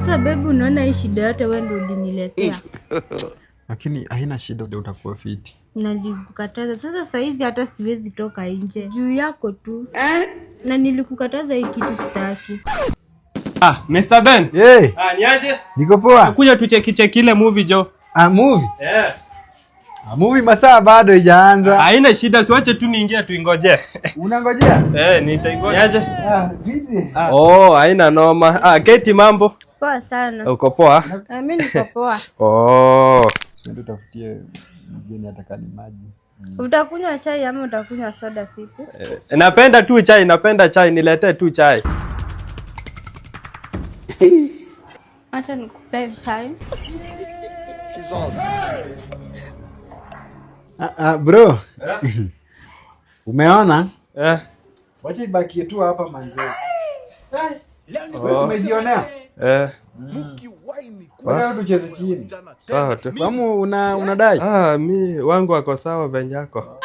Sasa baby, unaona hii shida yote wewe ndio uliniletea. Lakini haina shida, utakuwa fiti. Nilikukataza. Sasa saizi hata siwezi toka nje. Juu yako tu. Na nilikukataza hii kitu sitaki. Mr. Ben. Hey. Niaje? Niko poa. Kuja tucheki ile movie jo. Movie? Movie masaa bado haijaanza. Haina shida, siwache tu niingia tuingoje. Unangojea? Nitaingoja. Niaje? Jiji. Haina noma. Keti mambo? Poa sana. Uko poa? Mimi niko poa. Siende utafutie mgeni atakani maji. Utakunywa chai ama utakunywa soda siku? Napenda tu chai, napenda chai, niletee tu chai. Acha nikupe chai. Bro. Umeona? Wacha ibaki tu hapa manze. Wewe umejionea? Wewe tucheze chini. Sawa tu. Kama unadai? Mi wangu wako sawa venye yako.